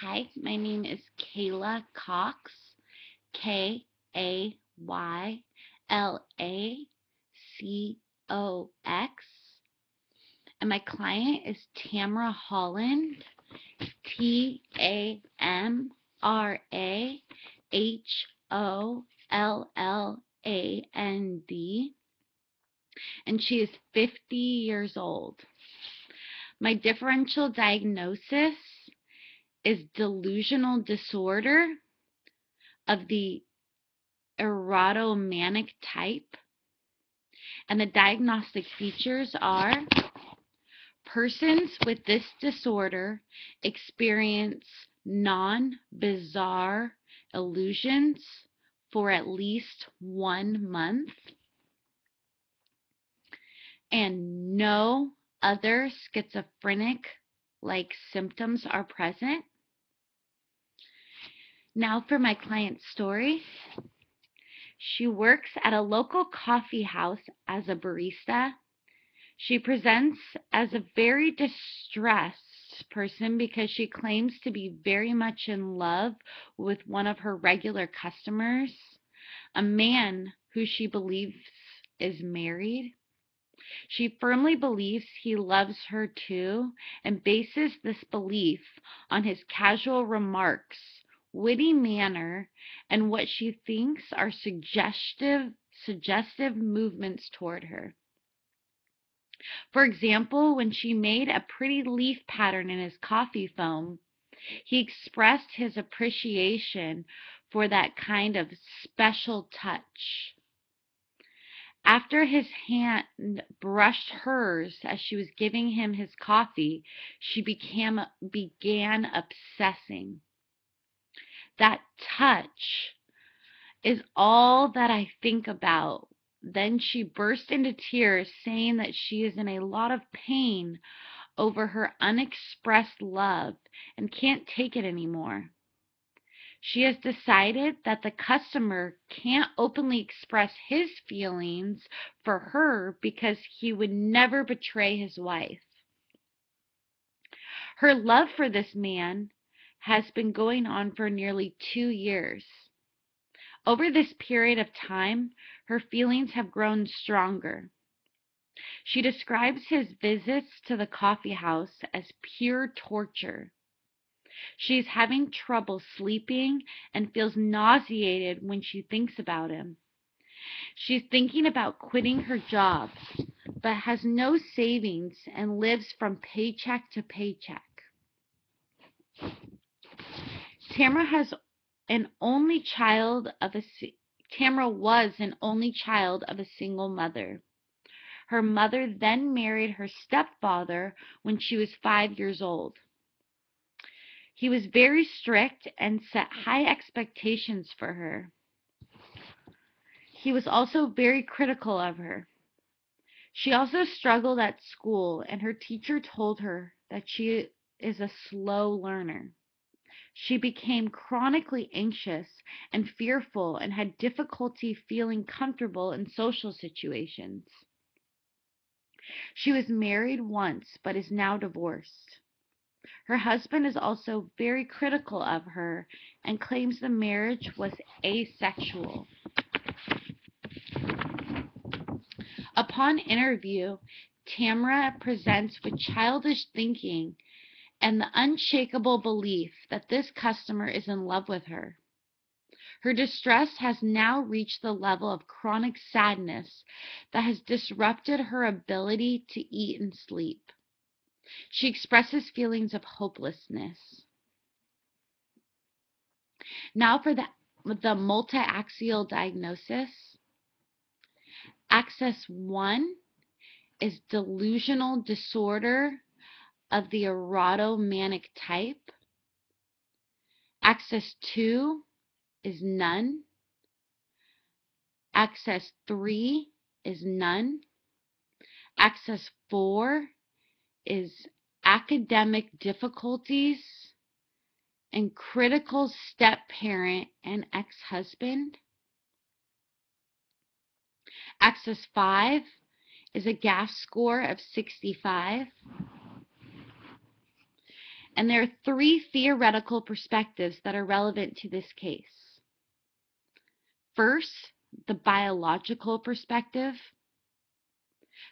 Hi, my name is Kayla Cox, Kaylacox, and my client is Tamra Holland, Tamrahholland, and she is 50 years old. My differential diagnosis is delusional disorder of the erotomanic type, and the diagnostic features are: persons with this disorder experience non-bizarre illusions for at least 1 month, and no other schizophrenic-like symptoms are present. Now for my client's story. She works at a local coffee house as a barista. She presents as a very distressed person because she claims to be very much in love with one of her regular customers, a man who she believes is married. She firmly believes he loves her too, and bases this belief on his casual remarks, witty manner, and what she thinks are suggestive movements toward her. For example, when she made a pretty leaf pattern in his coffee foam, he expressed his appreciation for that kind of special touch. After his hand brushed hers as she was giving him his coffee, she began obsessing. That touch is all that I think about. Then she burst into tears, saying that she is in a lot of pain over her unexpressed love and can't take it anymore. She has decided that the customer can't openly express his feelings for her because he would never betray his wife. Her love for this man has been going on for nearly 2 years. Over this period of time, her feelings have grown stronger. She describes his visits to the coffee house as pure torture. She is having trouble sleeping and feels nauseated when she thinks about him. She's thinking about quitting her job, but has no savings and lives from paycheck to paycheck. Tamra has an only child of a Tamra was an only child of a single mother. Her mother then married her stepfather when she was 5 years old. He was very strict and set high expectations for her. He was also very critical of her. She also struggled at school, and her teacher told her that she is a slow learner. She became chronically anxious and fearful and had difficulty feeling comfortable in social situations. She was married once but is now divorced. Her husband is also very critical of her and claims the marriage was asexual. Upon interview, Tamra presents with childish thinking and the unshakable belief that this customer is in love with her. Her distress has now reached the level of chronic sadness that has disrupted her ability to eat and sleep. She expresses feelings of hopelessness. Now for the multi-axial diagnosis. Axis 1 is delusional disorder of the erotomanic type. Axis 2 is none. Axis 3 is none. Axis 4 is academic difficulties and critical step-parent and ex-husband. Axis 5 is a GAF score of 65. And there are 3 theoretical perspectives that are relevant to this case. First, the biological perspective.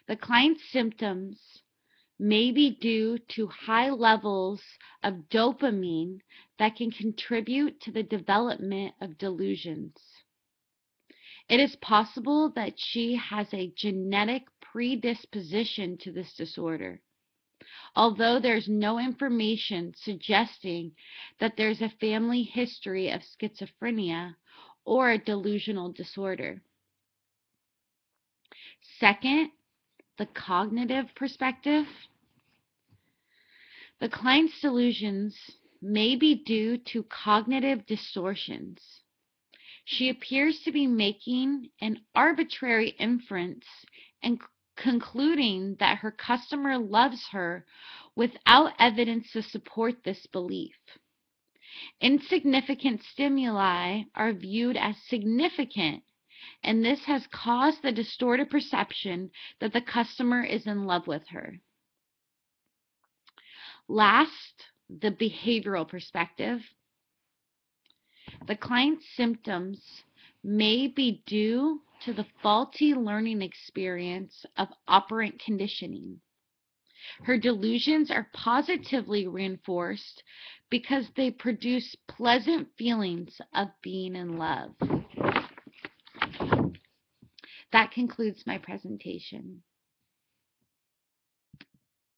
The client's symptoms may be due to high levels of dopamine that can contribute to the development of delusions. It is possible that she has a genetic predisposition to this disorder, although there's no information suggesting that there's a family history of schizophrenia or a delusional disorder. Second, the cognitive perspective. The client's delusions may be due to cognitive distortions. She appears to be making an arbitrary inference and concluding that her customer loves her without evidence to support this belief. Insignificant stimuli are viewed as significant, and this has caused the distorted perception that the customer is in love with her. Last, the behavioral perspective. The client's symptoms may be due to the faulty learning experience of operant conditioning. Her delusions are positively reinforced because they produce pleasant feelings of being in love. That concludes my presentation.